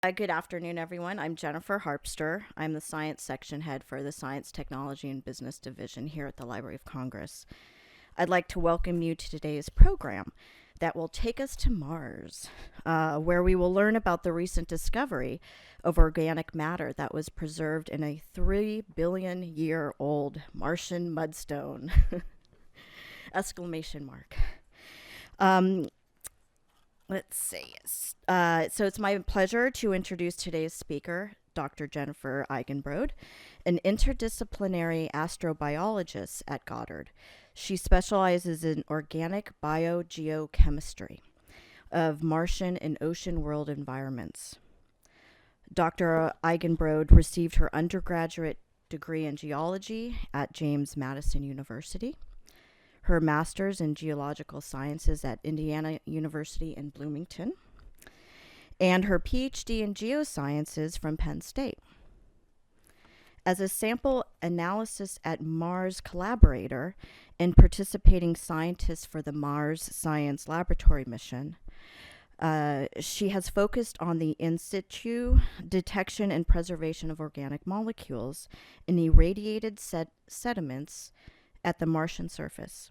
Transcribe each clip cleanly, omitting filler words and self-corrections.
Good afternoon, everyone. I'm Jennifer Harpster. I'm the Science Section Head for the Science, Technology, and Business Division here at the Library of Congress. I'd like to welcome you to today's program that will take us to Mars, where we will learn about the recent discovery of organic matter that was preserved in a 3 billion year old Martian mudstone. Exclamation mark. Let's see. So it's my pleasure to introduce today's speaker, Dr. Jennifer Eigenbrode, an interdisciplinary astrobiologist at Goddard. She specializes in organic biogeochemistry of Martian and ocean world environments. Dr. Eigenbrode received her undergraduate degree in geology at James Madison University, her master's in geological sciences at Indiana University in Bloomington, and her PhD in geosciences from Penn State. As a sample analysis at Mars Collaborator and participating scientist for the Mars Science Laboratory mission, she has focused on the in situ detection and preservation of organic molecules in irradiated sediments at the Martian surface.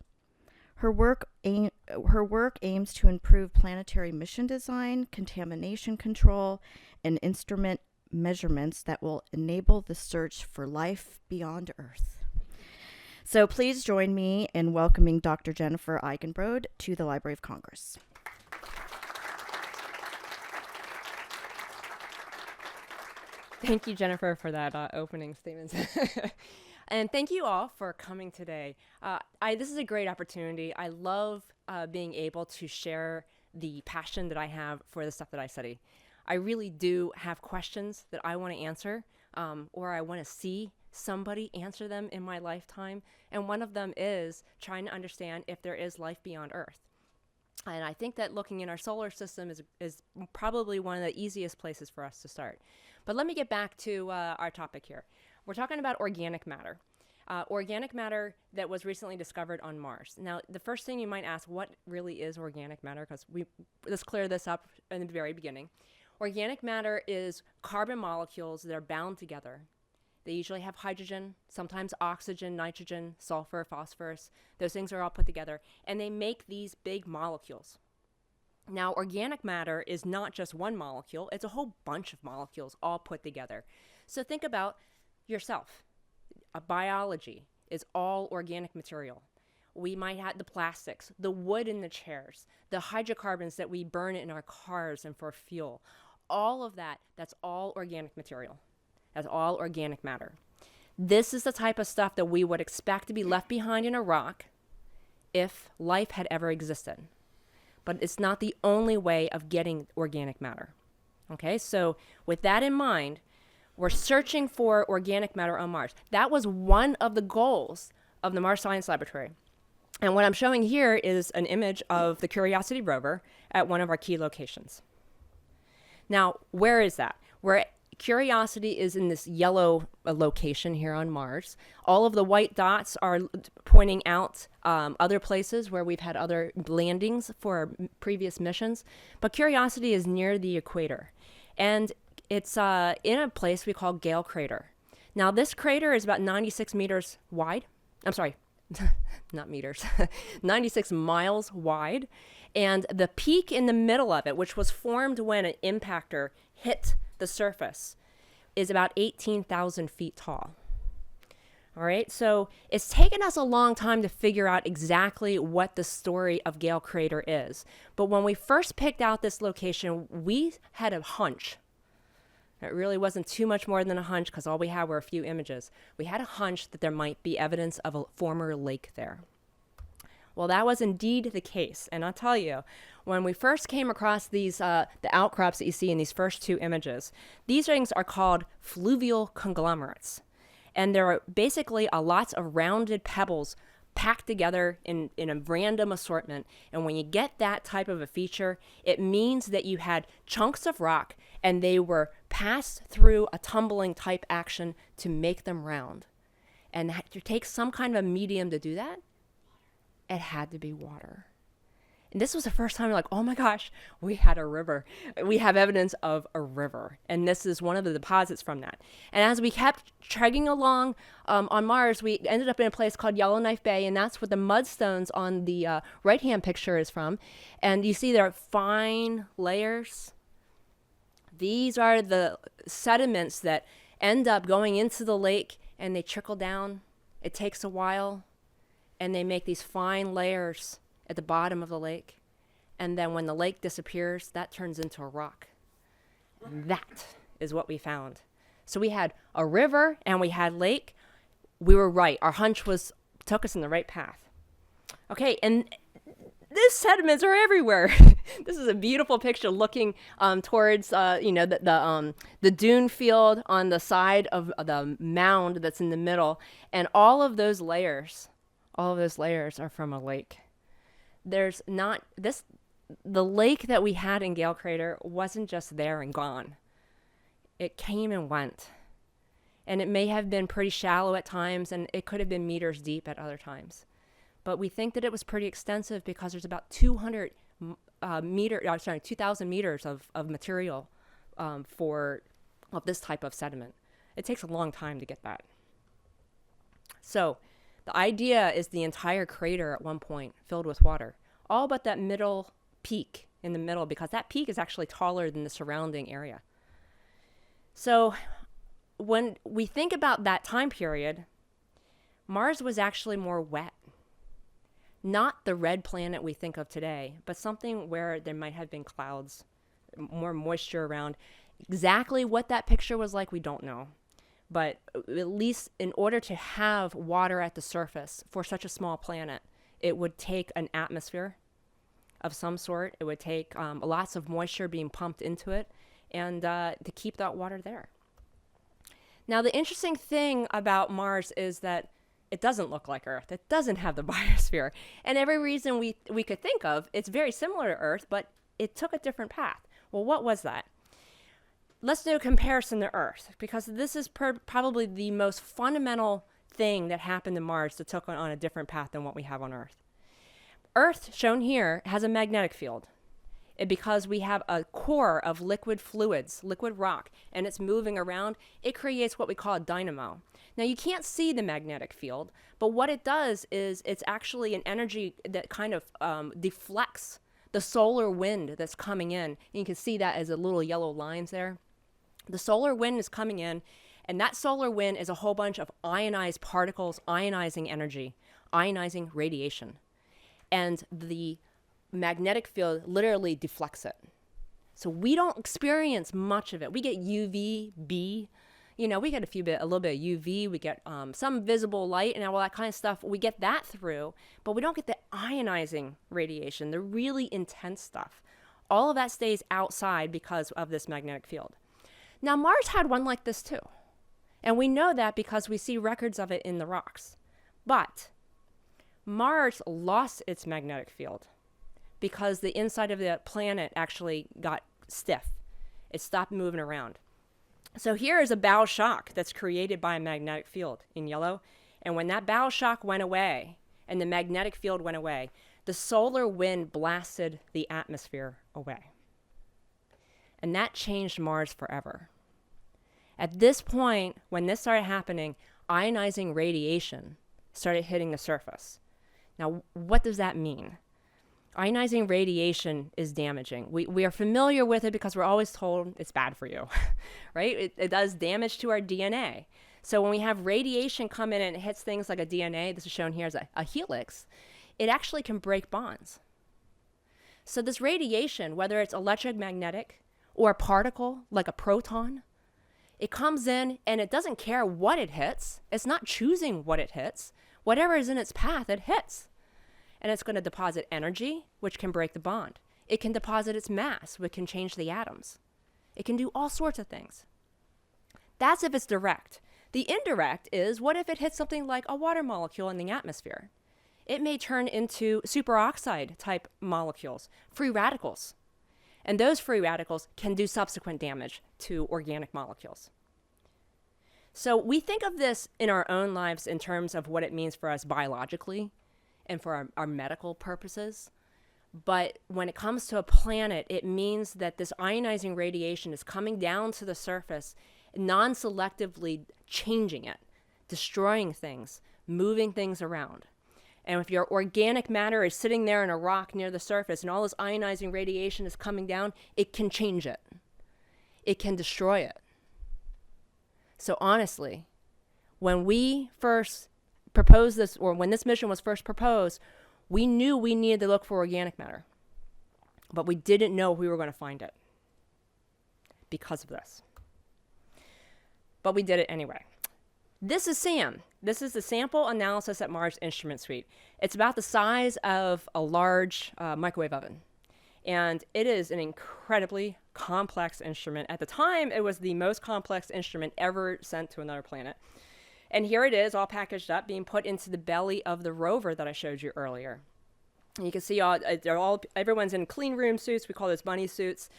Her work aims to improve planetary mission design, contamination control, and instrument measurements that will enable the search for life beyond Earth. So please join me in welcoming Dr. Jennifer Eigenbrode to the Library of Congress. Thank you, Jennifer, for that opening statement. And thank you all for coming today. This is a great opportunity. I love being able to share the passion that I have for the stuff that I study. I really do have questions that I want to answer, or I want to see somebody answer them in my lifetime. And one of them is trying to understand if there is life beyond Earth. And I think that looking in our solar system is probably one of the easiest places for us to start. But let me get back to our topic here. We're talking about organic matter. Organic matter that was recently discovered on Mars. Now, the first thing you might ask, what really is organic matter? Because let's clear this up in the very beginning. Organic matter is carbon molecules that are bound together. They usually have hydrogen, sometimes oxygen, nitrogen, sulfur, phosphorus. Those things are all put together, and they make these big molecules. Now, organic matter is not just one molecule. It's a whole bunch of molecules all put together. So think about yourself. Biology is all organic material. We might have the plastics, the wood in the chairs, the hydrocarbons that we burn in our cars and for fuel. All of that, that's all organic material. That's all organic matter. This is the type of stuff that we would expect to be left behind in a rock if life had ever existed. But it's not the only way of getting organic matter. Okay, so with that in mind, we're searching for organic matter on Mars. That was one of the goals of the Mars Science Laboratory. And what I'm showing here is an image of the Curiosity rover at one of our key locations. Now, where is that? Curiosity is in this yellow location here on Mars. All of the white dots are pointing out other places where we've had other landings for our previous missions. But Curiosity is near the equator. And it's in a place we call Gale Crater. Now, this crater is about 96 meters wide. I'm sorry, not meters, 96 miles wide. And the peak in the middle of it, which was formed when an impactor hit the surface, is about 18,000 feet tall. All right, so it's taken us a long time to figure out exactly what the story of Gale Crater is. But when we first picked out this location, we had a hunch. It really wasn't too much more than a hunch because all we had were a few images. We had a hunch that there might be evidence of a former lake there. Well, that was indeed the case. And I'll tell you, when we first came across these, the outcrops that you see in these first two images, these things are called fluvial conglomerates. And there are basically lots of rounded pebbles packed together in a random assortment. And when you get that type of a feature, it means that you had chunks of rock and they were passed through a tumbling type action to make them round. And to take some kind of a medium to do that, it had to be water. And this was the first time we're like, oh my gosh, we had a river. We have evidence of a river. And this is one of the deposits from that. And as we kept trekking along on Mars, we ended up in a place called Yellowknife Bay, and that's what the mudstones on the right-hand picture is from. And you see there are fine layers. These are the sediments that end up going into the lake, and they trickle down. It takes a while, and they make these fine layers at the bottom of the lake. And then when the lake disappears, that turns into a rock. That is what we found. So we had a river and we had lake. We were right. Our hunch took us in the right path. Okay, and these sediments are everywhere. This is a beautiful picture looking towards the dune field on the side of the mound that's in the middle. And all of those layers are from a lake. There's not this, the lake that we had in Gale Crater wasn't just there and gone. It came and went. And it may have been pretty shallow at times, and it could have been meters deep at other times. But we think that it was pretty extensive because there's about 2,000 meters of material of this type of sediment. It takes a long time to get that. So the idea is the entire crater at one point filled with water, all but that middle peak in the middle, because that peak is actually taller than the surrounding area. So when we think about that time period, Mars was actually more wet. Not the red planet we think of today, but something where there might have been clouds, more moisture around. Exactly what that picture was like, we don't know. But at least in order to have water at the surface for such a small planet, it would take an atmosphere of some sort. It would take lots of moisture being pumped into it and to keep that water there. Now, the interesting thing about Mars is that it doesn't look like Earth. It doesn't have the biosphere. And every reason we could think of, it's very similar to Earth, but it took a different path. Well, what was that? Let's do a comparison to Earth, because this is probably the most fundamental thing that happened to Mars that took on a different path than what we have on Earth. Earth, shown here, has a magnetic field. Because we have a core of liquid fluids, liquid rock, and it's moving around, it creates what we call a dynamo. Now, you can't see the magnetic field, but what it does is it's actually an energy that kind of deflects the solar wind that's coming in. And you can see that as the little yellow lines there. The solar wind is coming in, and that solar wind is a whole bunch of ionized particles, ionizing energy, ionizing radiation. And the magnetic field literally deflects it. So we don't experience much of it. We get UVB, we get a little bit of UV, we get some visible light and all that kind of stuff. We get that through, but we don't get the ionizing radiation, the really intense stuff. All of that stays outside because of this magnetic field. Now, Mars had one like this too. And we know that because we see records of it in the rocks. But Mars lost its magnetic field because the inside of the planet actually got stiff. It stopped moving around. So here is a bow shock that's created by a magnetic field in yellow. And when that bow shock went away and the magnetic field went away, the solar wind blasted the atmosphere away. And that changed Mars forever. At this point, when this started happening, ionizing radiation started hitting the surface. Now, what does that mean? Ionizing radiation is damaging. We are familiar with it because we're always told it's bad for you, right? It does damage to our DNA. So when we have radiation come in and it hits things like a DNA, this is shown here as a helix, it actually can break bonds. So this radiation, whether it's electromagnetic or a particle like a proton, it comes in and it doesn't care what it hits. It's not choosing what it hits. Whatever is in its path, it hits. And it's going to deposit energy, which can break the bond. It can deposit its mass, which can change the atoms. It can do all sorts of things. That's if it's direct. The indirect is, what if it hits something like a water molecule in the atmosphere? It may turn into superoxide type molecules, free radicals. And those free radicals can do subsequent damage to organic molecules. So we think of this in our own lives in terms of what it means for us biologically and for our medical purposes. But when it comes to a planet, it means that this ionizing radiation is coming down to the surface, non-selectively changing it, destroying things, moving things around. And if your organic matter is sitting there in a rock near the surface and all this ionizing radiation is coming down, it can change it. It can destroy it. So honestly, when we first proposed this, or when this mission was first proposed, we knew we needed to look for organic matter, but we didn't know we were going to find it because of this. But we did it anyway. This is SAM. This is the Sample Analysis at Mars Instrument Suite. It's about the size of a large microwave oven. And it is an incredibly complex instrument. At the time, it was the most complex instrument ever sent to another planet. And here it is, all packaged up, being put into the belly of the rover that I showed you earlier. And you can see everyone's in clean room suits. We call those bunny suits.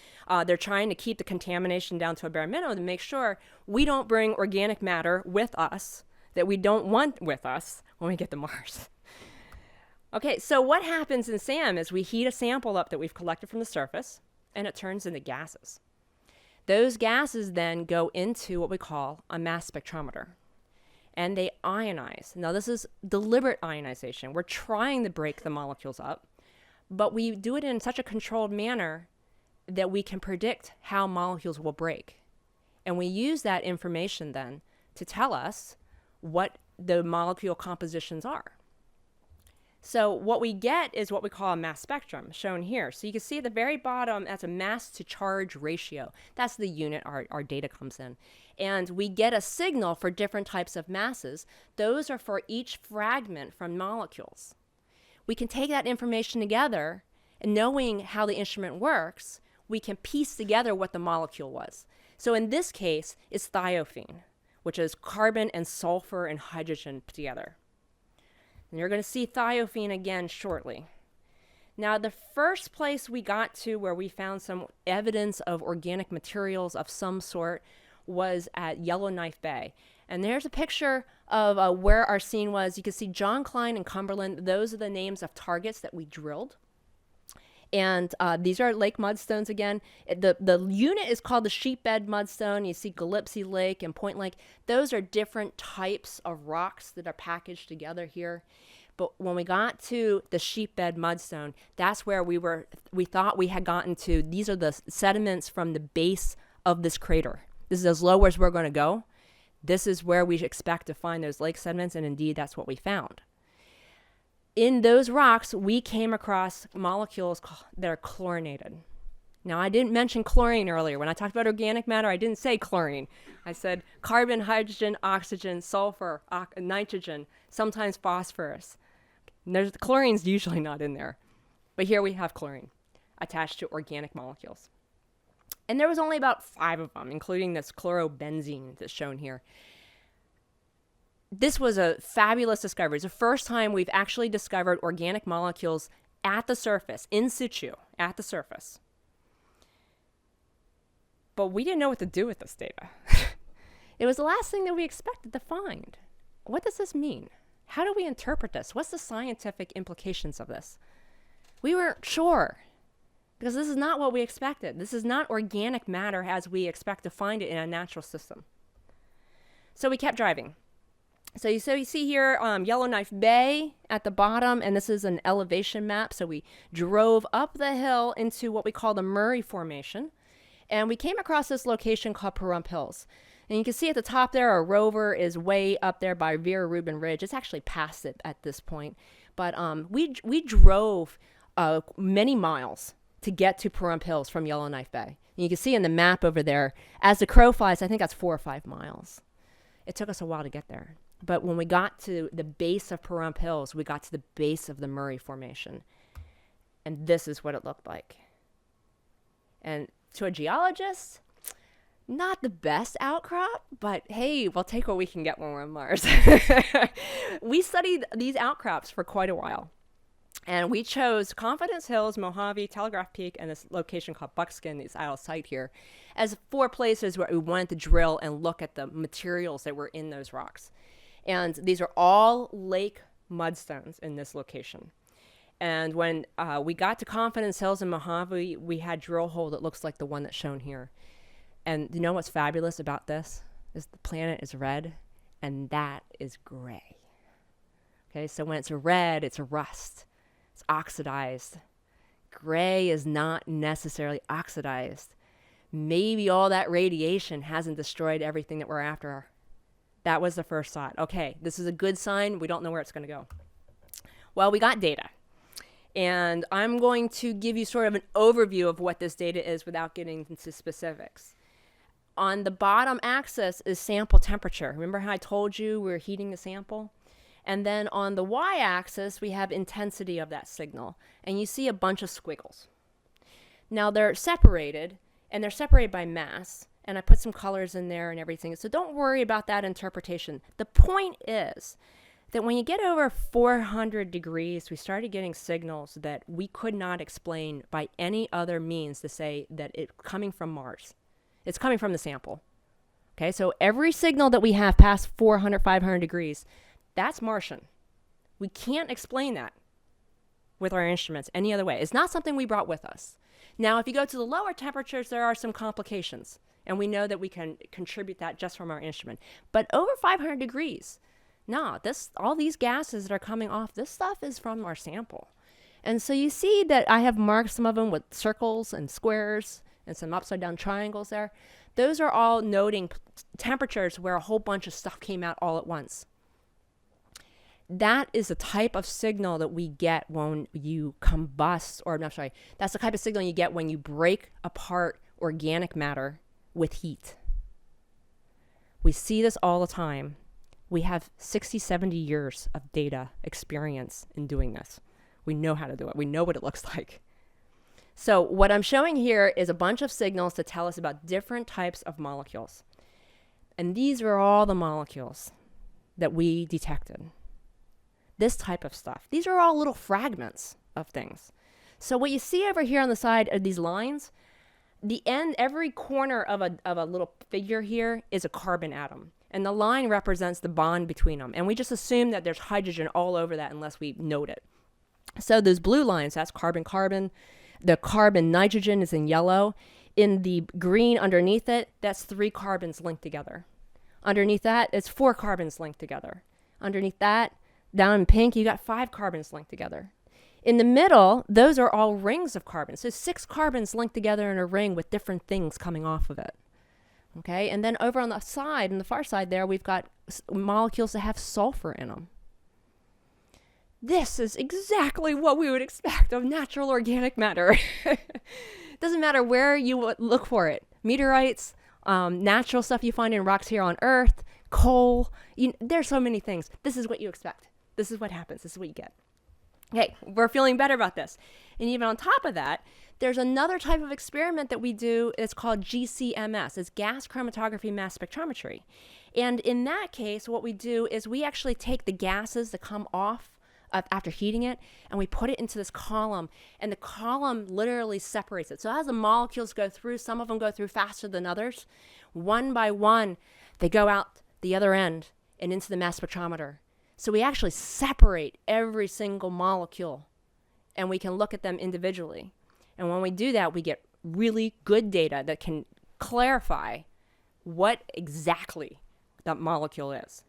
They're trying to keep the contamination down to a bare minimum to make sure we don't bring organic matter with us that we don't want with us when we get to Mars. Okay, so what happens in SAM is we heat a sample up that we've collected from the surface, and it turns into gases. Those gases then go into what we call a mass spectrometer. And they ionize. Now, this is deliberate ionization. We're trying to break the molecules up, but we do it in such a controlled manner that we can predict how molecules will break. And we use that information then to tell us what the molecule compositions are. So what we get is what we call a mass spectrum, shown here. So you can see at the very bottom, that's a mass to charge ratio. That's the unit our data comes in. And we get a signal for different types of masses. Those are for each fragment from molecules. We can take that information together, and knowing how the instrument works, we can piece together what the molecule was. So in this case, it's thiophene, which is carbon and sulfur and hydrogen put together. And you're going to see thiophene again shortly. Now, the first place we got to where we found some evidence of organic materials of some sort was at Yellowknife Bay. And there's a picture of where our scene was. You can see John Klein and Cumberland. Those are the names of targets that we drilled. And these are lake mudstones again. The unit is called the sheepbed mudstone. You see Gillespie Lake and Point Lake. Those are different types of rocks that are packaged together here. But when we got to the sheepbed mudstone, that's where we thought we had gotten to. These are the sediments from the base of this crater. This is as low as we're going to go. This is where we expect to find those lake sediments, and indeed that's what we found. In those rocks, we came across molecules that are chlorinated. Now, I didn't mention chlorine earlier. When I talked about organic matter, I didn't say chlorine. I said carbon, hydrogen, oxygen, sulfur, nitrogen, sometimes phosphorus. Chlorine's usually not in there. But here we have chlorine attached to organic molecules. And there was only about 5 of them, including this chlorobenzene that's shown here. This was a fabulous discovery. It's the first time we've actually discovered organic molecules at the surface, in situ, at the surface. But we didn't know what to do with this data. It was the last thing that we expected to find. What does this mean? How do we interpret this? What's the scientific implications of this? We weren't sure, because this is not what we expected. This is not organic matter as we expect to find it in a natural system. So we kept driving. So you see here Yellowknife Bay at the bottom, and this is an elevation map. So we drove up the hill into what we call the Murray Formation, and we came across this location called Pahrump Hills. And you can see at the top there, our rover is way up there by Vera Rubin Ridge. It's actually past it at this point. But we drove many miles to get to Pahrump Hills from Yellowknife Bay. And you can see in the map over there, as the crow flies, I think that's 4 or 5 miles. It took us a while to get there. But when we got to the base of Pahrump Hills, we got to the base of the Murray Formation. And this is what it looked like. And to a geologist, not the best outcrop, but hey, we'll take what we can get when we're on Mars. We studied these outcrops for quite a while. And we chose Confidence Hills, Mojave, Telegraph Peak, and this location called Buckskin, that's out of sight here, as 4 places where we wanted to drill and look at the materials that were in those rocks. And these are all lake mudstones in this location. And when we got to Confidence Hills in Mojave, we had drill hole that looks like the one that's shown here. And you know what's fabulous about this? Is the planet is red, and that is gray. Okay, so when it's red, it's rust. It's oxidized. Gray is not necessarily oxidized. Maybe all that radiation hasn't destroyed everything that we're after. That was the first thought. Okay, this is a good sign. We don't know where it's going to go. Well, we got data. And I'm going to give you sort of an overview of what this data is without getting into specifics. On the bottom axis is sample temperature. Remember how I told you we're heating the sample? And then on the y-axis, we have intensity of that signal. And you see a bunch of squiggles. Now they're separated, and they're separated by mass. And I put some colors in there and everything. So don't worry about that interpretation. The point is that when you get over 400 degrees, we started getting signals that we could not explain by any other means to say that it's coming from Mars. It's coming from the sample. Okay, so every signal that we have past 400, 500 degrees, that's Martian. We can't explain that with our instruments any other way. It's not something we brought with us. Now, if you go to the lower temperatures, there are some complications, and we know that we can contribute that just from our instrument. But over 500 degrees, no, all these gases that are coming off, this stuff is from our sample. And so you see that I have marked some of them with circles and squares and some upside down triangles there. Those are all noting temperatures where a whole bunch of stuff came out all at once. That is the type of signal that we get when you combust, that's the type of signal you get when you break apart organic matter with heat. We see this all the time. We have 60, 70 years of data experience in doing this. We know how to do it. We know what it looks like. So what I'm showing here is a bunch of signals to tell us about different types of molecules. And these are all the molecules that we detected. This type of stuff. These are all little fragments of things. So what you see over here on the side are these lines. The end, every corner of a little figure here is a carbon atom. And the line represents the bond between them. And we just assume that there's hydrogen all over that unless we note it. So those blue lines, that's carbon-carbon. The carbon-nitrogen is in yellow. In the green underneath it, that's 3 carbons linked together. Underneath that, it's 4 carbons linked together. Underneath that, down in pink, you got 5 carbons linked together. In the middle, those are all rings of carbon. So 6 carbons linked together in a ring with different things coming off of it. Okay, and then over on the side, on the far side there, we've got molecules that have sulfur in them. This is exactly what we would expect of natural organic matter. Doesn't matter where you look for it. Meteorites, natural stuff you find in rocks here on Earth, coal, there's so many things. This is what you expect. This is what happens. This is what you get. Okay, we're feeling better about this. And even on top of that, there's another type of experiment that we do. It's called GCMS. It's gas chromatography mass spectrometry. And in that case, what we do is we actually take the gases that come off after heating it, and we put it into this column, and the column literally separates it. So as the molecules go through, some of them go through faster than others. One by one, they go out the other end and into the mass spectrometer. So we actually separate every single molecule, and we can look at them individually. And when we do that, we get really good data that can clarify what exactly that molecule is.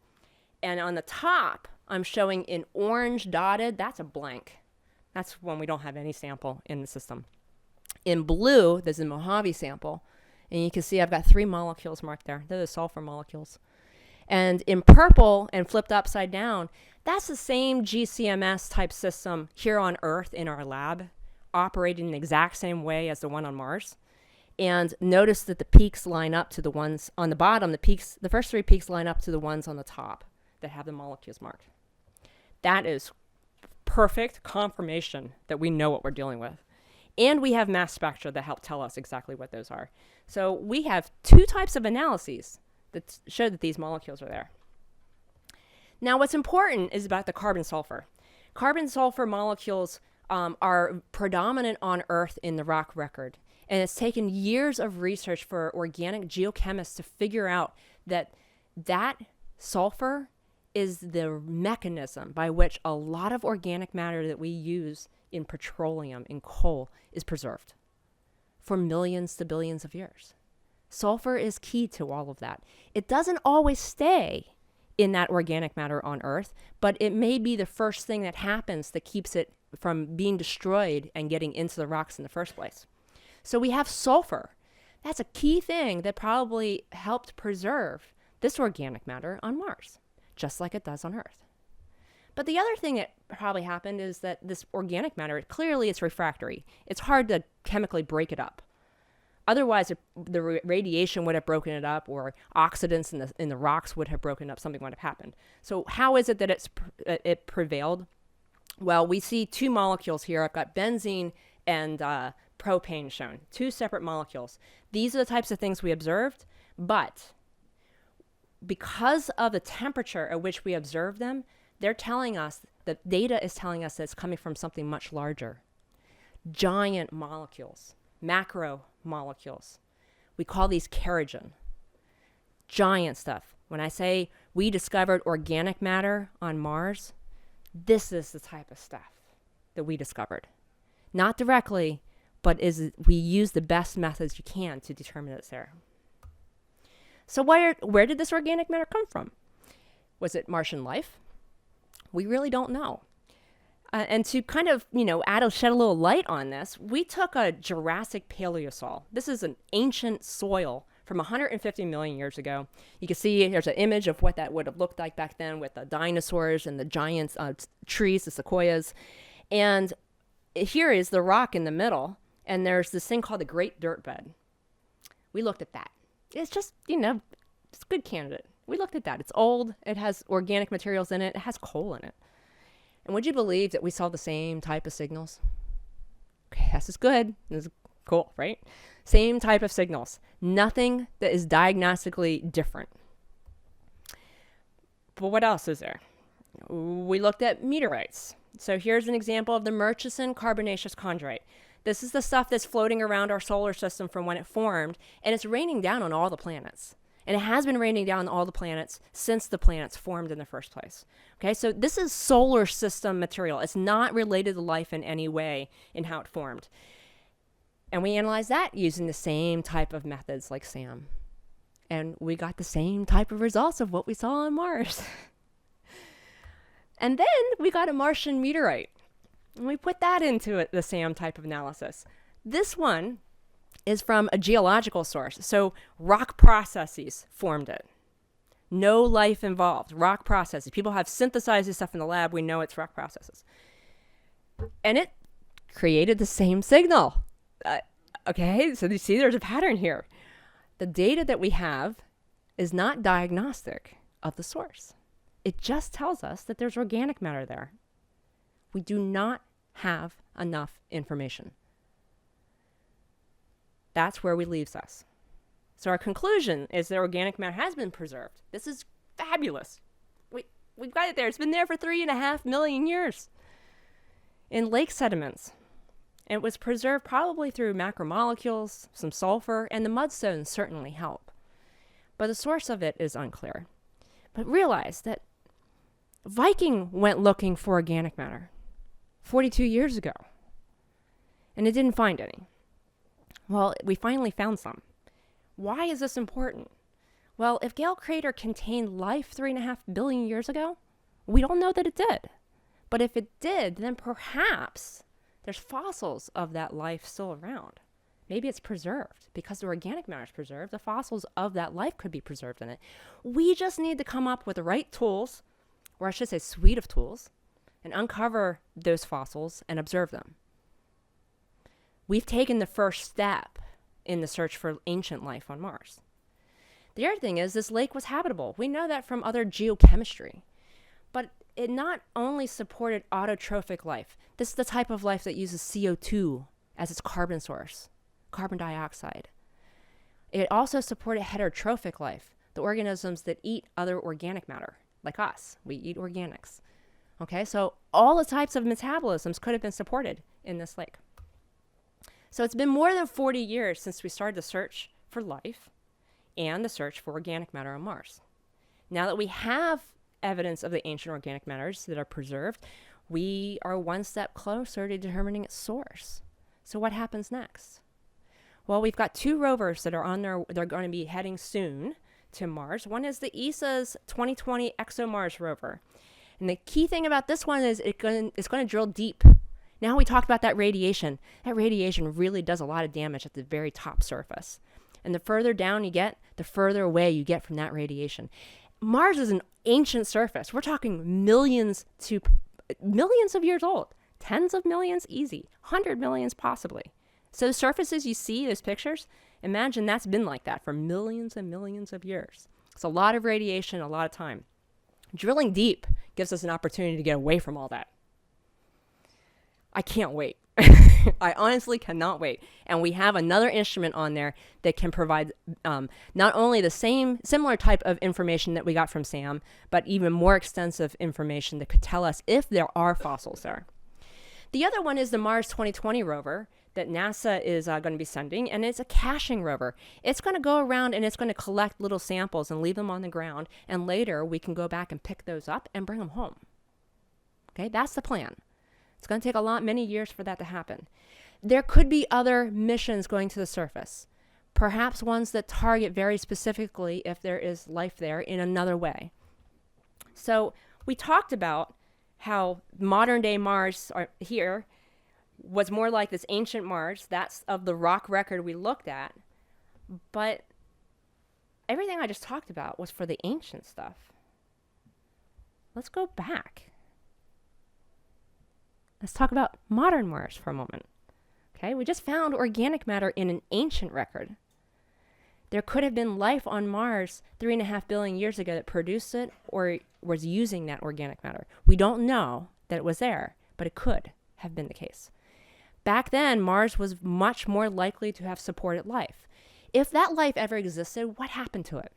And on the top, I'm showing in orange dotted, that's a blank. That's when we don't have any sample in the system. In blue, there's a Mojave sample, and you can see I've got 3 molecules marked there. They're the sulfur molecules. And in purple and flipped upside down, that's the same GCMS type system here on Earth in our lab, operating the exact same way as the one on Mars. And notice that the peaks line up to the ones on the bottom. The first 3 peaks line up to the ones on the top that have the molecules marked. That is perfect confirmation that we know what we're dealing with. And we have mass spectra that help tell us exactly what those are. So we have 2 types of analyses that show that these molecules are there. Now, what's important is about the carbon-sulfur. Carbon-sulfur molecules are predominant on Earth in the rock record. And it's taken years of research for organic geochemists to figure out that sulfur is the mechanism by which a lot of organic matter that we use in petroleum, in coal, is preserved for millions to billions of years. Sulfur is key to all of that. It doesn't always stay in that organic matter on Earth, but it may be the first thing that happens that keeps it from being destroyed and getting into the rocks in the first place. So we have sulfur. That's a key thing that probably helped preserve this organic matter on Mars, just like it does on Earth. But the other thing that probably happened is that this organic matter, clearly it's refractory. It's hard to chemically break it up. Otherwise, the radiation would have broken it up, or oxidants in the rocks would have broken up. Something would have happened. So how is it that it prevailed? Well, we see two molecules here. I've got benzene and propane shown, two separate molecules. These are the types of things we observed, but because of the temperature at which we observed them, they're telling us, the data is telling us that it's coming from something much larger. Giant molecules, macromolecules. We call these kerogen. Giant stuff. When I say we discovered organic matter on Mars, this is the type of stuff that we discovered. Not directly, but we use the best methods you can to determine it's there. So where did this organic matter come from? Was it Martian life? We really don't know. And to kind of, shed a little light on this, we took a Jurassic paleosol. This is an ancient soil from 150 million years ago. You can see there's an image of what that would have looked like back then with the dinosaurs and the giant trees, the sequoias. And here is the rock in the middle, and there's this thing called the Great Dirt Bed. We looked at that. It's just, it's a good candidate. We looked at that. It's old. It has organic materials in it. It has coal in it. And would you believe that we saw the same type of signals? Okay, this is good. This is cool, right? Same type of signals. Nothing that is diagnostically different. But what else is there? We looked at meteorites. So here's an example of the Murchison carbonaceous chondrite. This is the stuff that's floating around our solar system from when it formed, and it's raining down on all the planets. And it has been raining down on all the planets since the planets formed in the first place. Okay, so this is solar system material. It's not related to life in any way in how it formed. And we analyzed that using the same type of methods like SAM. And we got the same type of results of what we saw on Mars. And then we got a Martian meteorite. And we put that into the SAM type of analysis. This one is from a geological source. So rock processes formed it. No life involved. Rock processes. People have synthesized this stuff in the lab. We know it's rock processes. And it created the same signal. Okay, so you see there's a pattern here. The data that we have is not diagnostic of the source. It just tells us that there's organic matter there. We do not have enough information. That's where we leaves us. So our conclusion is that organic matter has been preserved. This is fabulous. We've got it there. It's been there for 3.5 million years in lake sediments. And it was preserved probably through macromolecules, some sulfur, and the mudstones certainly help. But the source of it is unclear. But realize that Viking went looking for organic matter 42 years ago, and it didn't find any. Well, we finally found some. Why is this important? Well, if Gale Crater contained life 3.5 billion years ago, we don't know that it did. But if it did, then perhaps there's fossils of that life still around. Maybe it's preserved. Because the organic matter is preserved, the fossils of that life could be preserved in it. We just need to come up with the right tools, or I should say suite of tools, and uncover those fossils and observe them. We've taken the first step in the search for ancient life on Mars. The other thing is this lake was habitable. We know that from other geochemistry. But it not only supported autotrophic life. This is the type of life that uses CO2 as its carbon source, carbon dioxide. It also supported heterotrophic life, the organisms that eat other organic matter, like us. We eat organics. Okay, so all the types of metabolisms could have been supported in this lake. So it's been more than 40 years since we started the search for life and the search for organic matter on Mars. Now that we have evidence of the ancient organic matters that are preserved, we are one step closer to determining its source. So what happens next? Well, we've got 2 rovers that are they're going to be heading soon to Mars. One is the ESA's 2020 ExoMars rover. And the key thing about this one is it's going to drill deep. Now we talked about that radiation. That radiation really does a lot of damage at the very top surface. And the further down you get, the further away you get from that radiation. Mars is an ancient surface. We're talking millions of years old. Tens of millions, easy. 100 millions, possibly. So the surfaces you see, those pictures, imagine that's been like that for millions and millions of years. It's a lot of radiation, a lot of time. Drilling deep gives us an opportunity to get away from all that. I can't wait. I honestly cannot wait. And we have another instrument on there that can provide not only the similar type of information that we got from Sam, but even more extensive information that could tell us if there are fossils there. The other one is the Mars 2020 rover that NASA is going to be sending, and it's a caching rover. It's going to go around and it's going to collect little samples and leave them on the ground, and later we can go back and pick those up and bring them home. Okay, that's the plan. It's going to take many years for that to happen. There could be other missions going to the surface, perhaps ones that target very specifically if there is life there in another way. So we talked about how modern day Mars here was more like this ancient Mars. That's of the rock record we looked at. But everything I just talked about was for the ancient stuff. Let's go back. Let's talk about modern Mars for a moment. Okay, we just found organic matter in an ancient record. There could have been life on Mars 3.5 billion years ago that produced it or was using that organic matter. We don't know that it was there, but it could have been the case. Back then, Mars was much more likely to have supported life. If that life ever existed, what happened to it?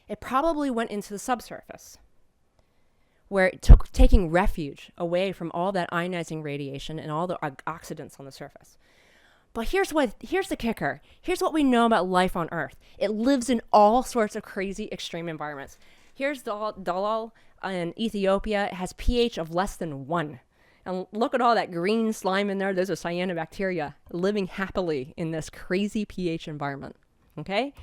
It probably went into the subsurface, where it took taking refuge away from all that ionizing radiation and all the oxidants on the surface. But here's the kicker. Here's what we know about life on Earth. It lives in all sorts of crazy extreme environments. Here's Dalal in Ethiopia. It has pH of less than 1. And look at all that green slime in there. Those are cyanobacteria living happily in this crazy pH environment. Okay?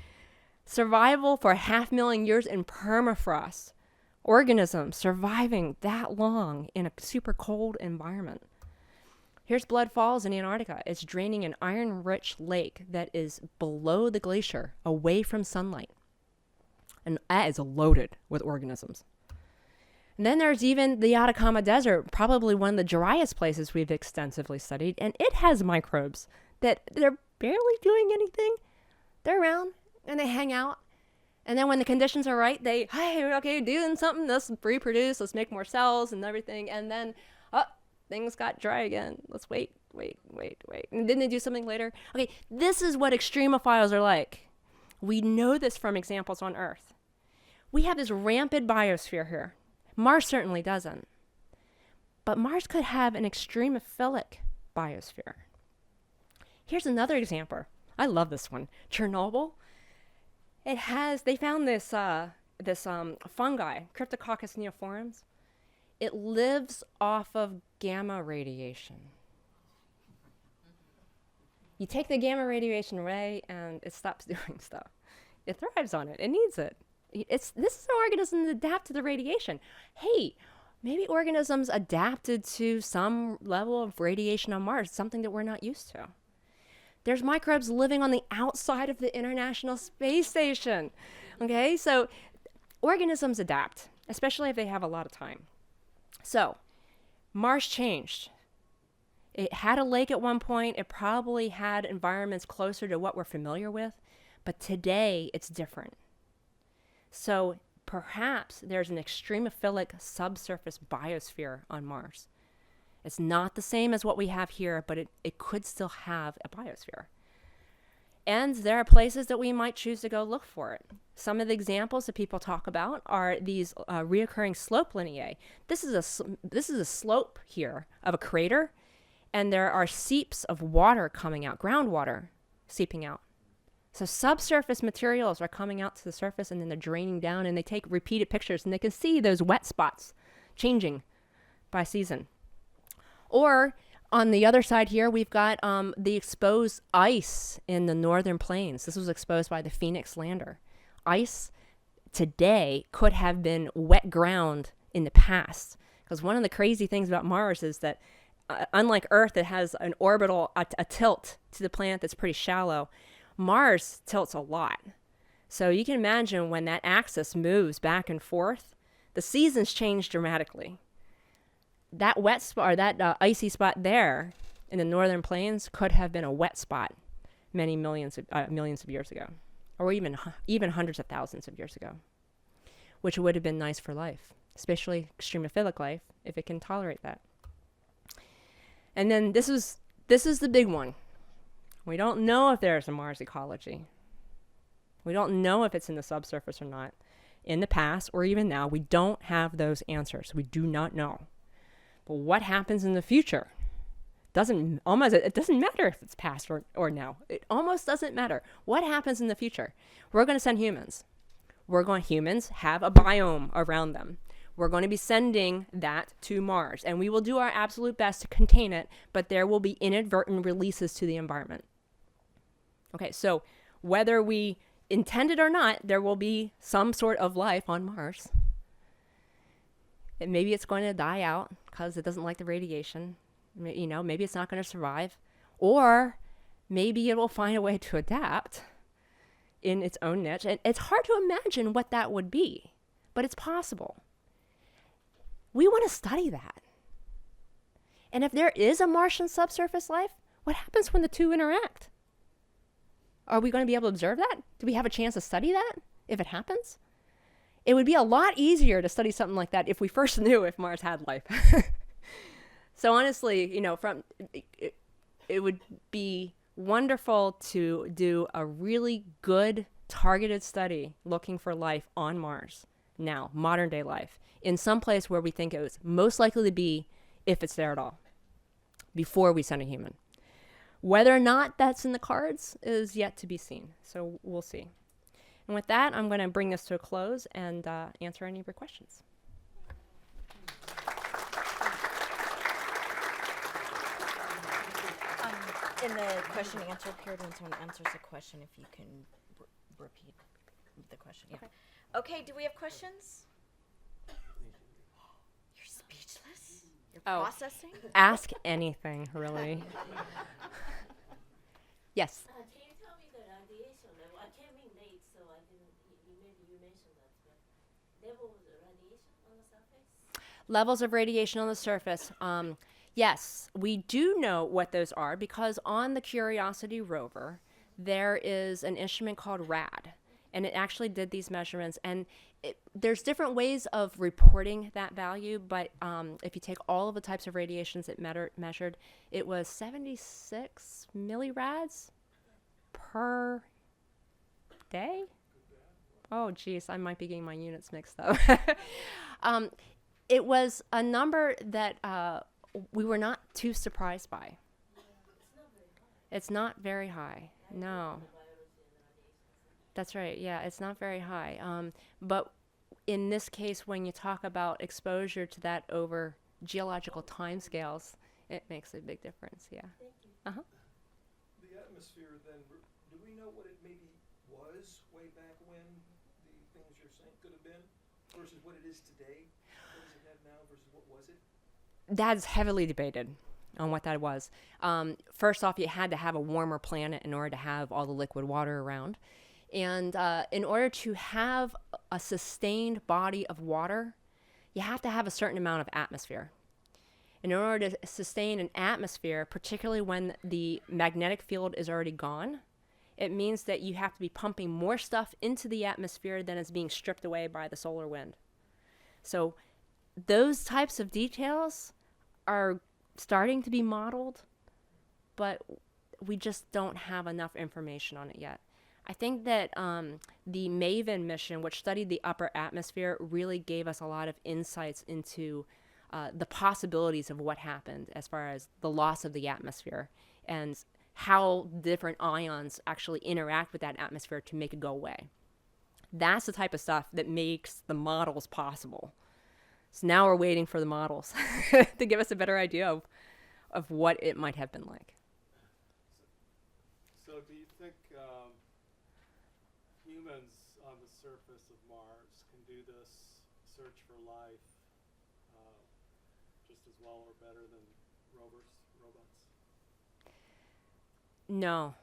Survival for 500,000 years in permafrost. Organisms surviving that long in a super cold environment. Here's Blood Falls in Antarctica. It's draining an iron-rich lake that is below the glacier, away from sunlight. And that is loaded with organisms. And then there's even the Atacama Desert, probably one of the driest places we've extensively studied, and it has microbes that they're barely doing anything. They're around, and they hang out. And then when the conditions are right, we're doing something, let's reproduce, let's make more cells and everything. And then, things got dry again. Let's wait. And then they do something later. Okay, this is what extremophiles are like. We know this from examples on Earth. We have this rampant biosphere here. Mars certainly doesn't. But Mars could have an extremophilic biosphere. Here's another example. I love this one. Chernobyl. They found this fungi, Cryptococcus neoforans. It lives off of gamma radiation. You take the gamma radiation away and it stops doing stuff. It thrives on it. It needs it. This is an organism that adapts to the radiation. Hey, maybe organisms adapted to some level of radiation on Mars, something that we're not used to. There's microbes living on the outside of the International Space Station. Okay, so organisms adapt, especially if they have a lot of time. So Mars changed. It had a lake at one point. It probably had environments closer to what we're familiar with, but today it's different. So perhaps there's an extremophilic subsurface biosphere on Mars. It's not the same as what we have here, but it could still have a biosphere. And there are places that we might choose to go look for it. Some of the examples that people talk about are these reoccurring slopelineae. This is a slope here of a crater, and there are seeps of water coming out, groundwater seeping out. So subsurface materials are coming out to the surface, and then they're draining down, and they take repeated pictures, and they can see those wet spots changing. by season. Or on the other side here, we've got the exposed ice in the northern plains. This was exposed by the Phoenix lander. Ice today could have been wet ground in the past. Because one of the crazy things about Mars is that unlike Earth, it has an orbital, a tilt to the planet that's pretty shallow. Mars tilts a lot. So you can imagine when that axis moves back and forth, the seasons change dramatically. That wet spot, or that icy spot there in the northern plains could have been a wet spot many millions of years ago, or even hundreds of thousands of years ago, which would have been nice for life, especially extremophilic life, if it can tolerate that. And then this is the big one. We don't know if there's a Mars ecology. We don't know if it's in the subsurface or not. In the past, or even now, we don't have those answers. We do not know. But what happens in the future? It doesn't matter if it's past or now. It almost doesn't matter. What happens in the future? We're going to send humans. Humans have a biome around them. We're going to be sending that to Mars, and we will do our absolute best to contain it, but there will be inadvertent releases to the environment. Okay, so whether we intend it or not, there will be some sort of life on Mars. And maybe it's going to die out because it doesn't like the radiation. Maybe it's not going to survive. Or maybe it will find a way to adapt in its own niche. And it's hard to imagine what that would be, but it's possible. We want to study that. And if there is a Martian subsurface life, what happens when the two interact? Are we going to be able to observe that? Do we have a chance to study that if it happens? It would be a lot easier to study something like that if we first knew if Mars had life. So honestly, it would be wonderful to do a really good targeted study looking for life on Mars now, modern day life, in some place where we think it was most likely to be if it's there at all, before we send a human. Whether or not that's in the cards is yet to be seen. So we'll see. And with that, I'm going to bring this to a close and answer any of your questions. In the question and answer period, when someone answers a question, if you can repeat the question. Yeah. Okay, do we have questions? You're speechless? You're processing? Ask anything, really. Yes. Can you tell me the radiation level? I came in late, so I didn't. Maybe you mentioned that, but level of the radiation on the surface. Levels of radiation on the surface. Yes, we do know what those are because on the Curiosity rover, there is an instrument called RAD, and it actually did these measurements. And there's different ways of reporting that value, but if you take all of the types of radiations it measured, it was 76 millirads per day. Oh, geez, I might be getting my units mixed up. It was a number that we were not too surprised by. It's not very high. No. That's right. Yeah, it's not very high. But in this case, when you talk about exposure to that over geological timescales, it makes a big difference. Yeah. Uh-huh. The atmosphere, then, do we know what it maybe was way back when, the things you're saying could have been, versus what it is today? What does it have now versus what was it? That's heavily debated on what that was. First off, you had to have a warmer planet in order to have all the liquid water around. And in order to have a sustained body of water, you have to have a certain amount of atmosphere. And in order to sustain an atmosphere, particularly when the magnetic field is already gone, it means that you have to be pumping more stuff into the atmosphere than is being stripped away by the solar wind. So those types of details are starting to be modeled, but we just don't have enough information on it yet. I think that the MAVEN mission, which studied the upper atmosphere, really gave us a lot of insights into the possibilities of what happened as far as the loss of the atmosphere and how different ions actually interact with that atmosphere to make it go away. That's the type of stuff that makes the models possible. So now we're waiting for the models to give us a better idea of what it might have been like. So do you think humans on the surface of Mars can do this search for life just as well or better than robots? No.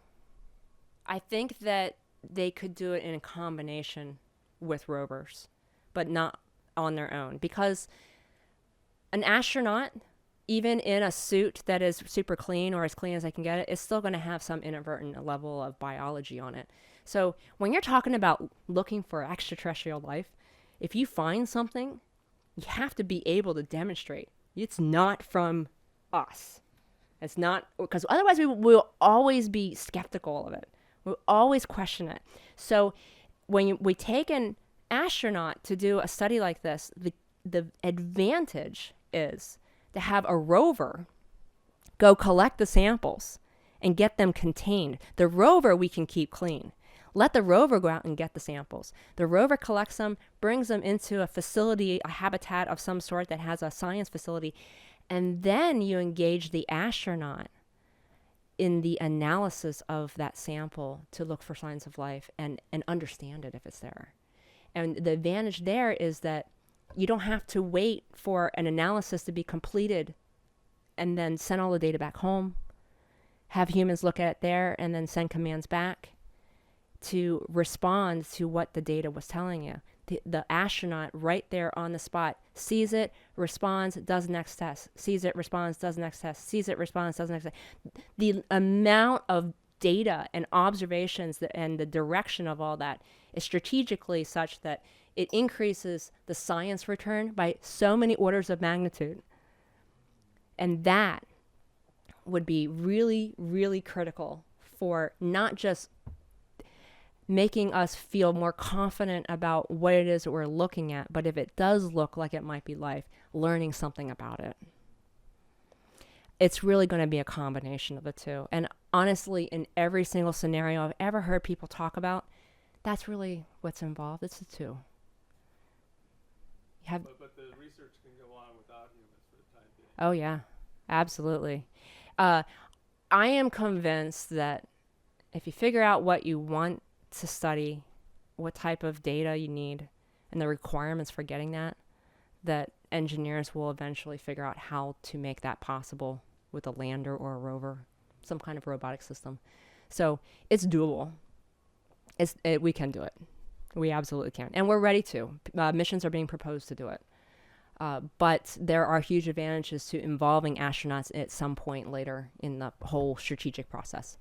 I think that they could do it in a combination with rovers, but not on their own. Because an astronaut, even in a suit that is super clean or as clean as I can get it, is still going to have some inadvertent level of biology on it. So when you're talking about looking for extraterrestrial life, if you find something, you have to be able to demonstrate it's not from us. It's not, because otherwise we will always be skeptical of it. We'll always question it. So when we take an astronaut to do a study like this, the advantage is to have a rover go collect the samples and get them contained. The rover we can keep clean. Let the rover go out and get the samples. The rover collects them, brings them into a facility, a habitat of some sort that has a science facility, and then you engage the astronaut in the analysis of that sample to look for signs of life and understand it if it's there. And the advantage there is that you don't have to wait for an analysis to be completed and then send all the data back home, have humans look at it there, and then send commands back to respond to what the data was telling you. The astronaut right there on the spot sees it, responds, does next test, sees it, responds, does next test, sees it, responds, does next test. The amount of data and observations and the direction of all that is strategically such that it increases the science return by so many orders of magnitude. And that would be really, really critical for not just making us feel more confident about what it is that we're looking at, but if it does look like it might be life, learning something about it. It's really going to be a combination of the two. And honestly, in every single scenario I've ever heard people talk about, that's really what's involved. It's the two. But the research can go on without humans for the time being. Oh, yeah, absolutely. I am convinced that if you figure out what you want to study, what type of data you need, and the requirements for getting that engineers will eventually figure out how to make that possible with a lander or a rover, some kind of robotic system. So it's doable. We can do it. We absolutely can. And we're ready to. Missions are being proposed to do it. But there are huge advantages to involving astronauts at some point later in the whole strategic process.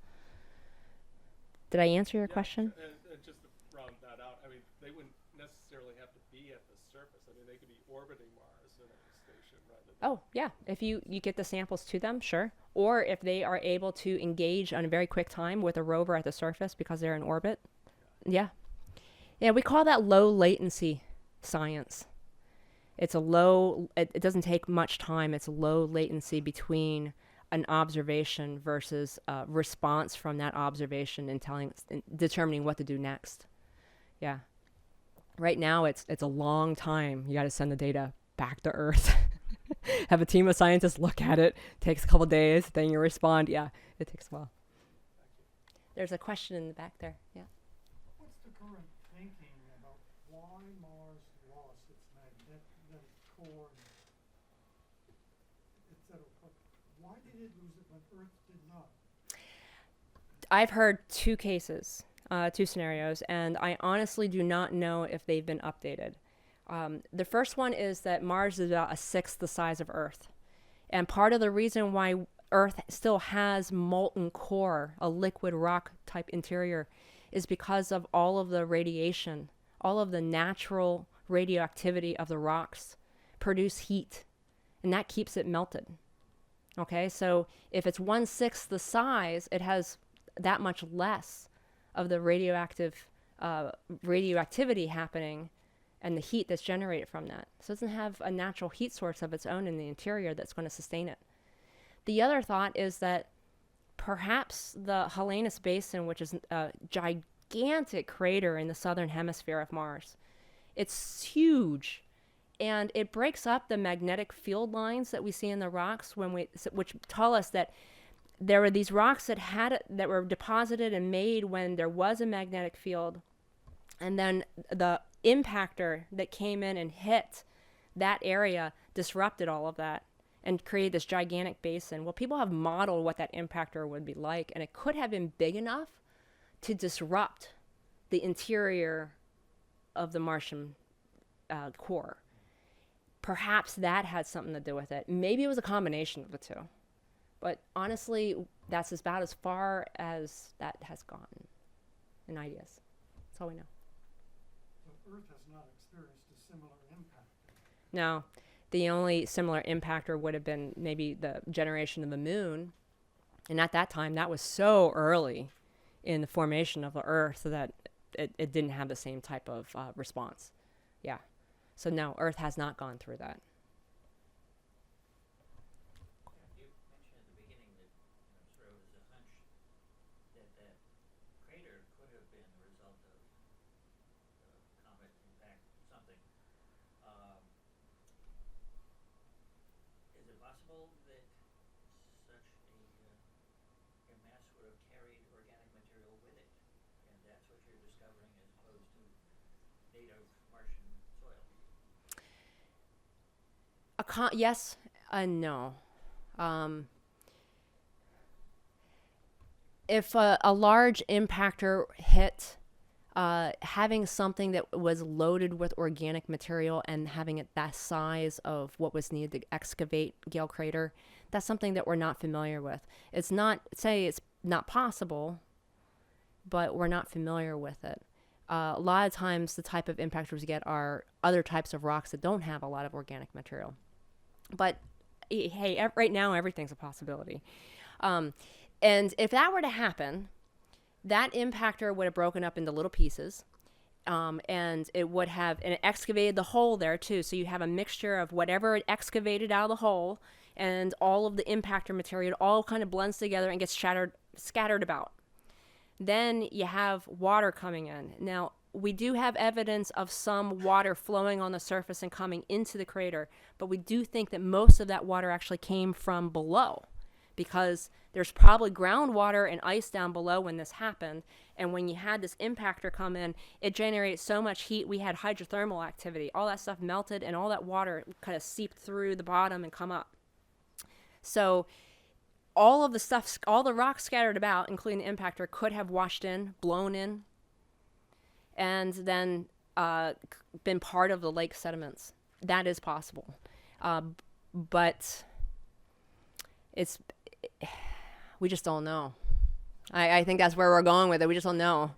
Did I answer your question? And just to round that out, I mean, they wouldn't necessarily have to be at the surface. I mean, they could be orbiting Mars in a station rather than... Oh, yeah. If you get the samples to them, sure. Or if they are able to engage on a very quick time with a rover at the surface because they're in orbit. Yeah. Yeah, we call that low latency science. It's it doesn't take much time. It's low latency between an observation versus a response from that observation and determining what to do next. Yeah. Right now, it's a long time. You got to send the data back to Earth. Have a team of scientists look at it. Takes a couple days. Then you respond. Yeah, it takes a while. There's a question in the back there. Yeah. What's the current thinking about why Mars lost its magnetic core, etc.? Why did it lose it when Earth did not? I've heard two cases, two scenarios, and I honestly do not know if they've been updated. The first one is that Mars is about a sixth the size of Earth. And part of the reason why Earth still has molten core, a liquid rock type interior, is because of all of the radiation, all of the natural radioactivity of the rocks produce heat, and that keeps it melted. Okay, so if it's 1/6 the size, it has that much less of the radioactivity happening and the heat that's generated from that. So it doesn't have a natural heat source of its own in the interior that's going to sustain it. The other thought is that perhaps the Helenius Basin, which is a gigantic crater in the southern hemisphere of Mars, it's huge. and it breaks up the magnetic field lines that we see in the rocks which tell us that there were these rocks that were deposited and made when there was a magnetic field, and then the impactor that came in and hit that area disrupted all of that and created this gigantic basin. Well, people have modeled what that impactor would be like, and it could have been big enough to disrupt the interior of the Martian core. Perhaps that had something to do with it. Maybe it was a combination of the two. But honestly, that's about as far as that has gone in ideas. That's all we know. So Earth has not experienced a similar impact. No, the only similar impactor would have been maybe the generation of the moon. And at that time, that was so early in the formation of the Earth that it didn't have the same type of response. Yeah. So no, Earth has not gone through that. You mentioned at the beginning that sort of as a hunch that that crater could have been the result of comet impact something. Is it possible that such a mass would have carried organic material with it, and that's what you're discovering as opposed to native Martian soil? Yes and no. If a large impactor hit, having something that was loaded with organic material and having it that size of what was needed to excavate Gale Crater, that's something that we're not familiar with. It's not possible, but we're not familiar with it. A lot of times the type of impactors we get are other types of rocks that don't have a lot of organic material. But hey, right now everything's a possibility. And if that were to happen, that impactor would have broken up into little pieces, and it excavated the hole there too. So you have a mixture of whatever it excavated out of the hole and all of the impactor material. It all kind of blends together and gets scattered about. Then you have water coming in. Now, we do have evidence of some water flowing on the surface and coming into the crater, but we do think that most of that water actually came from below, because there's probably groundwater and ice down below when this happened. And when you had this impactor come in, it generated so much heat. We had hydrothermal activity. All that stuff melted, and all that water kind of seeped through the bottom and come up. So all of the stuff, all the rocks scattered about, including the impactor, could have washed in, blown in, and then been part of the lake sediments. That is possible. But we just don't know. I think that's where we're going with it. We just don't know.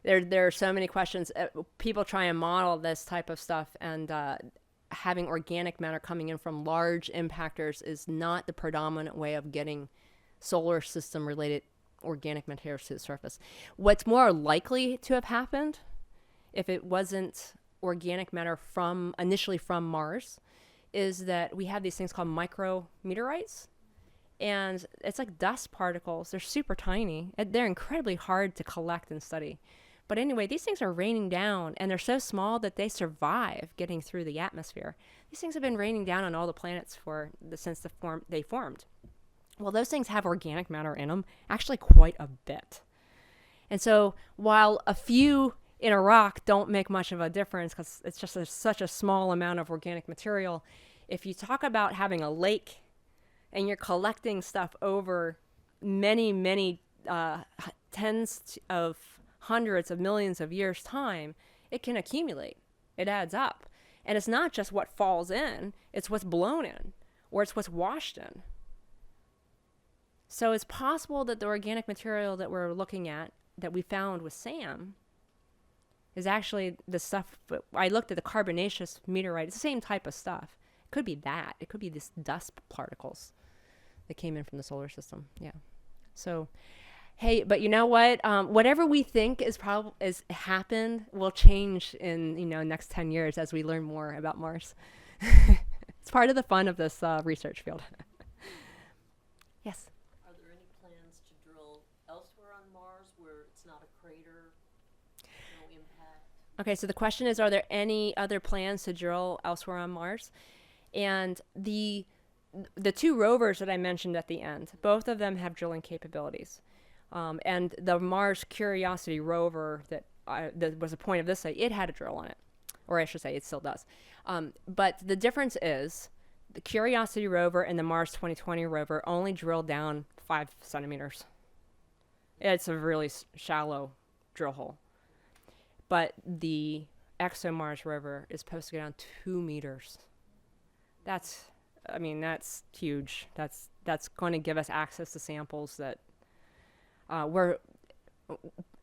There are so many questions. People try and model this type of stuff, and having organic matter coming in from large impactors is not the predominant way of getting solar system related organic materials to the surface. What's more likely to have happened, if it wasn't organic matter initially from Mars, is that we have these things called micrometeorites. And it's like dust particles. They're super tiny. They're incredibly hard to collect and study. But anyway, these things are raining down, and they're so small that they survive getting through the atmosphere. These things have been raining down on all the planets since they formed. Well, those things have organic matter in them, actually quite a bit. And so while a few in a rock don't make much of a difference because it's just such a small amount of organic material, if you talk about having a lake and you're collecting stuff over many, many tens of hundreds of millions of years' time, it can accumulate. It adds up. And it's not just what falls in, it's what's blown in, or it's what's washed in. So it's possible that the organic material that we're looking at, that we found with Sam, is actually the stuff. I looked at the carbonaceous meteorite. It's the same type of stuff. It could be that. It could be this dust particles that came in from the solar system. Yeah. So, hey, but you know what? Whatever we think is happened will change in next 10 years as we learn more about Mars. It's part of the fun of this research field. Yes. Are there any plans to drill elsewhere on Mars where it's not a crater, no impact? Okay, so the question is, are there any other plans to drill elsewhere on Mars? And the two rovers that I mentioned at the end, both of them have drilling capabilities. And the Mars Curiosity rover that was the point of this site, it had a drill on it. Or I should say, it still does. But the difference is the Curiosity rover and the Mars 2020 rover only drill down 5 centimeters. It's a really shallow drill hole. But the ExoMars rover is supposed to go down 2 meters. That's huge. That's going to give us access to samples that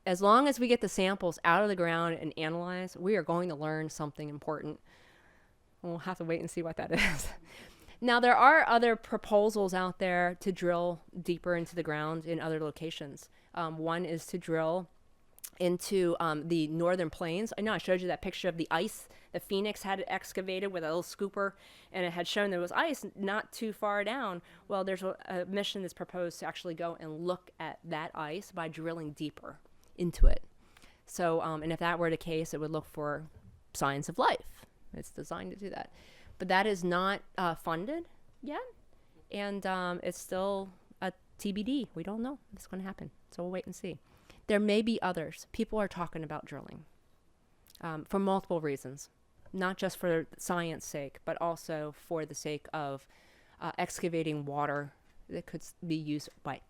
as long as we get the samples out of the ground and analyze, we are going to learn something important. We'll have to wait and see what that is. Now, there are other proposals out there to drill deeper into the ground in other locations. One is to drill into the northern plains. I know I showed you that picture of the ice. The Phoenix had it excavated with a little scooper, and it had shown there was ice not too far down. Well, there's a mission that's proposed to actually go and look at that ice by drilling deeper into it. So, and if that were the case, it would look for signs of life. It's designed to do that. But that is not funded yet, and it's still a TBD. We don't know what's going to happen, so we'll wait and see. There may be others. People are talking about drilling for multiple reasons, not just for science sake, but also for the sake of excavating water that could be used by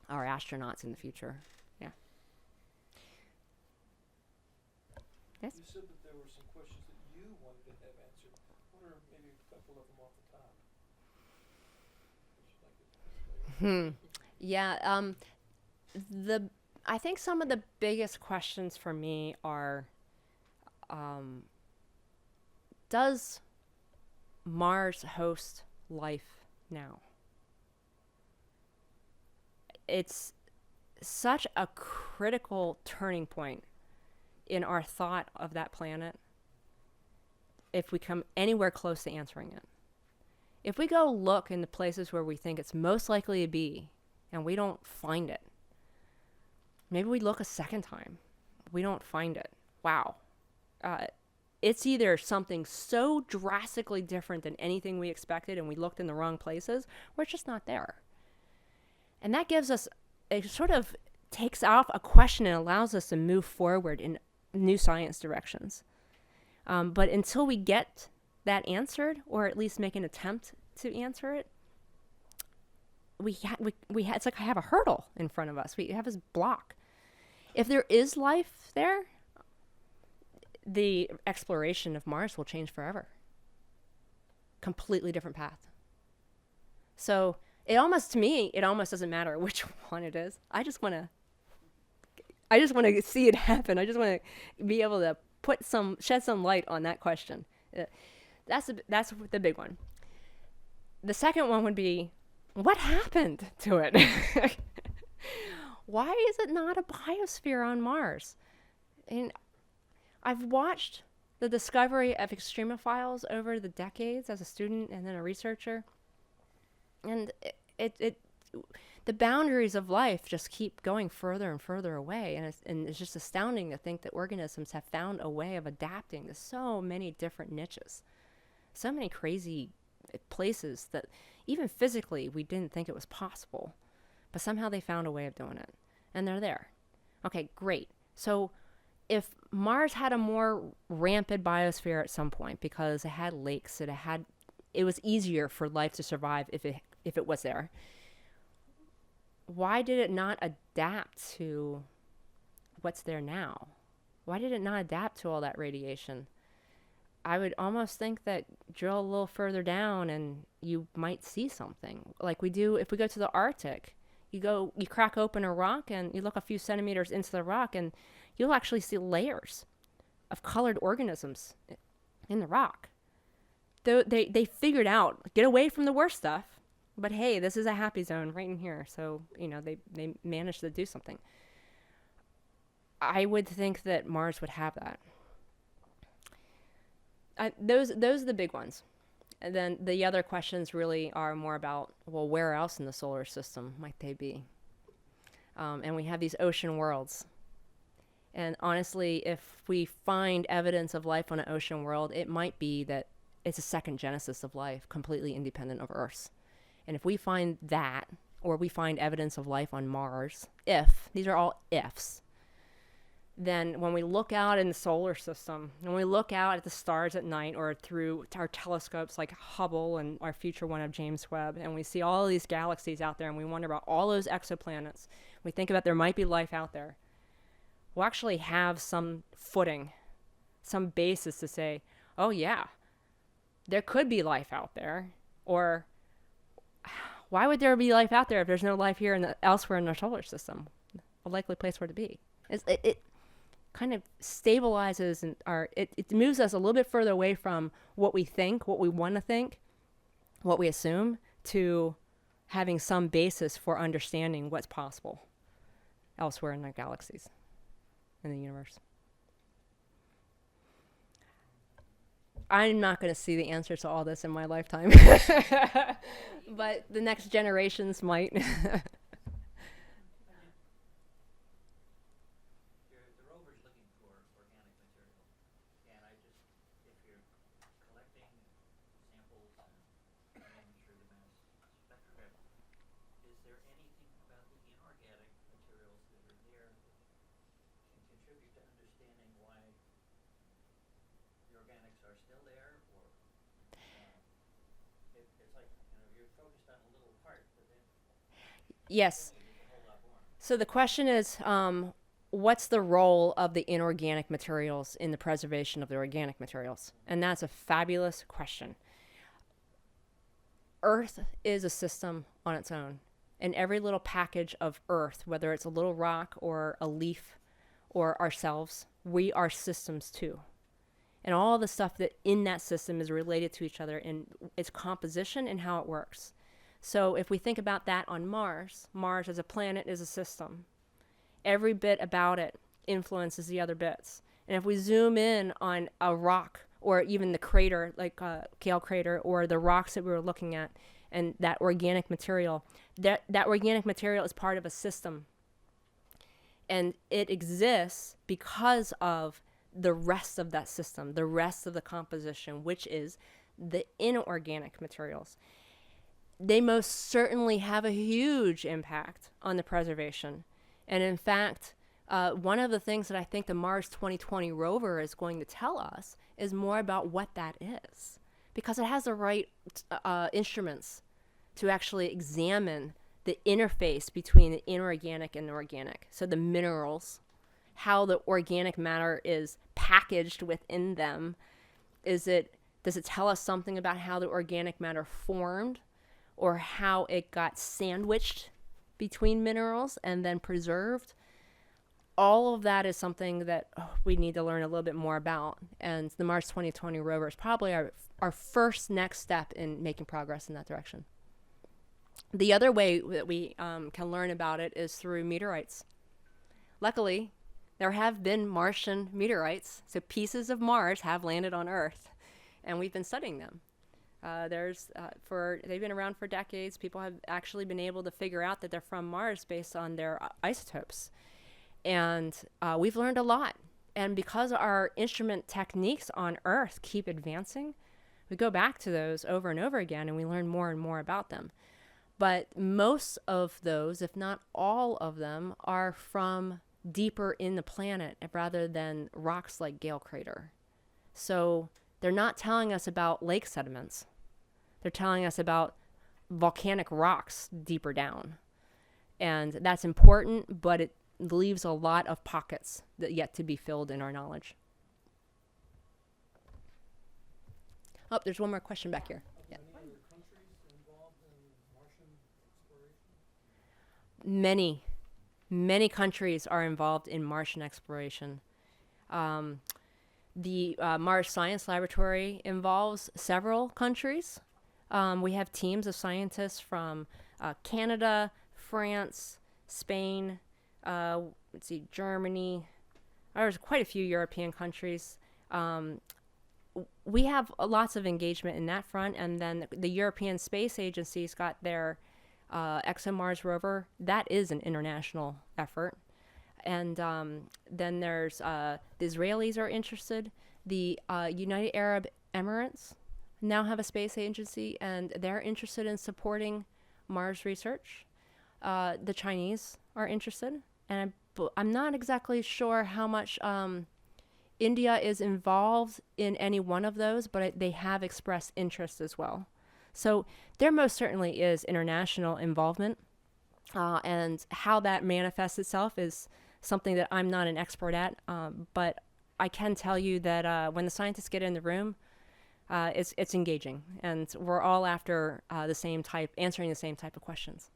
our astronauts in the future. Yeah. Yes? You said that there were some questions that you wanted to have answered. What are maybe a couple of them off the top? Would you like to Yeah. I think some of the biggest questions for me are, does Mars host life now? It's such a critical turning point in our thought of that planet if we come anywhere close to answering it. If we go look in the places where we think it's most likely to be and we don't find it, maybe we look a second time. We don't find it. Wow. It's either something so drastically different than anything we expected and we looked in the wrong places, or it's just not there. And that gives us, it sort of takes off a question and allows us to move forward in new science directions. But until we get that answered, or at least make an attempt to answer it, it's like I have a hurdle in front of us. We have this block. If there is life there, the exploration of Mars will change forever. Completely different path. So to me, it almost doesn't matter which one it is. I just want to see it happen. I just want to be able to shed some light on that question. That's the big one. The second one would be, what happened to it? Why is it not a biosphere on Mars? And I've watched the discovery of extremophiles over the decades as a student and then a researcher. And the boundaries of life just keep going further and further away. And it's just astounding to think that organisms have found a way of adapting to so many different niches, so many crazy places that even physically we didn't think it was possible. But somehow they found a way of doing it. And they're there. Okay, great. So if Mars had a more rampant biosphere at some point because it had lakes, it was easier for life to survive if it was there, why did it not adapt to what's there now? Why did it not adapt to all that radiation? I would almost think that drill a little further down and you might see something like we do if we go to the Arctic. You crack open a rock and you look a few centimeters into the rock and you'll actually see layers of colored organisms in the rock. They figured out, get away from the worst stuff, but hey, this is a happy zone right in here. So, they managed to do something. I would think that Mars would have that. Those are the big ones. And then the other questions really are more about, well, where else in the solar system might they be? And we have these ocean worlds. And honestly, if we find evidence of life on an ocean world, it might be that it's a second genesis of life, completely independent of Earth's. And if we find that, or we find evidence of life on Mars, these are all ifs, then when we look out in the solar system, when we look out at the stars at night or through our telescopes like Hubble and our future one of James Webb, and we see all of these galaxies out there and we wonder about all those exoplanets, we think about there might be life out there, we'll actually have some footing, some basis to say, oh yeah, there could be life out there. Or why would there be life out there if there's no life here elsewhere in our solar system? A likely place for it to be. It kind of stabilizes and it moves us a little bit further away from what we think, what we want to think, what we assume, to having some basis for understanding what's possible elsewhere in our galaxies, in the universe. I'm not going to see the answer to all this in my lifetime, but the next generations might. The rover's looking for organic material, and if you're collecting samples and running through the mass spectrograph, is there anything about the inorganic materials that are there that can contribute to understanding why the organics are still there, or it's like, you're focused on a little part, but then Yes. there's a whole lot more. So the question is, what's the role of the inorganic materials in the preservation of the organic materials? And that's a fabulous question. Earth is a system on its own. And every little package of Earth, whether it's a little rock or a leaf or ourselves, we are systems too. And all the stuff that in that system is related to each other in its composition and how it works. So if we think about that on Mars, Mars as a planet is a system. Every bit about it influences the other bits. And if we zoom in on a rock, or even the crater, like Gale crater, or the rocks that we were looking at, and that organic material, that organic material is part of a system. And it exists because of the rest of that system, the rest of the composition, which is the inorganic materials. They most certainly have a huge impact on the preservation. And in fact, one of the things that I think the Mars 2020 rover is going to tell us is more about what that is, because it has the right instruments to actually examine the interface between the inorganic and the organic. So the minerals, how the organic matter is packaged within them. Does it tell us something about how the organic matter formed, or how it got sandwiched between minerals and then preserved? All of that is something that we need to learn a little bit more about. And the Mars 2020 rover is probably our first next step in making progress in that direction. The other way that we can learn about it is through meteorites. Luckily, there have been Martian meteorites, so pieces of Mars have landed on Earth, and we've been studying them. They've been around for decades. People have actually been able to figure out that they're from Mars based on their isotopes. And we've learned a lot. And because our instrument techniques on Earth keep advancing, we go back to those over and over again, and we learn more and more about them. But most of those, if not all of them, are from deeper in the planet rather than rocks like Gale crater. So they're not telling us about lake sediments. They're telling us about volcanic rocks deeper down. And that's important, but it leaves a lot of pockets that yet to be filled in our knowledge. Oh, there's one more question back here. Yeah. Any other countries involved in Martian exploration? Many countries are involved in Martian exploration. The Mars Science Laboratory involves several countries. We have teams of scientists from Canada, France, Spain, Germany. There's quite a few European countries. We have lots of engagement in that front, and then the European Space Agency's got their ExoMars rover. That is an international effort. And then there's the Israelis are interested. The United Arab Emirates now have a space agency, and they're interested in supporting Mars research. The Chinese are interested, and I'm not exactly sure how much India is involved in any one of those, but they have expressed interest as well. So there most certainly is international involvement, and how that manifests itself is something that I'm not an expert at, but I can tell you that when the scientists get in the room, it's engaging, and we're all after answering the same type of questions.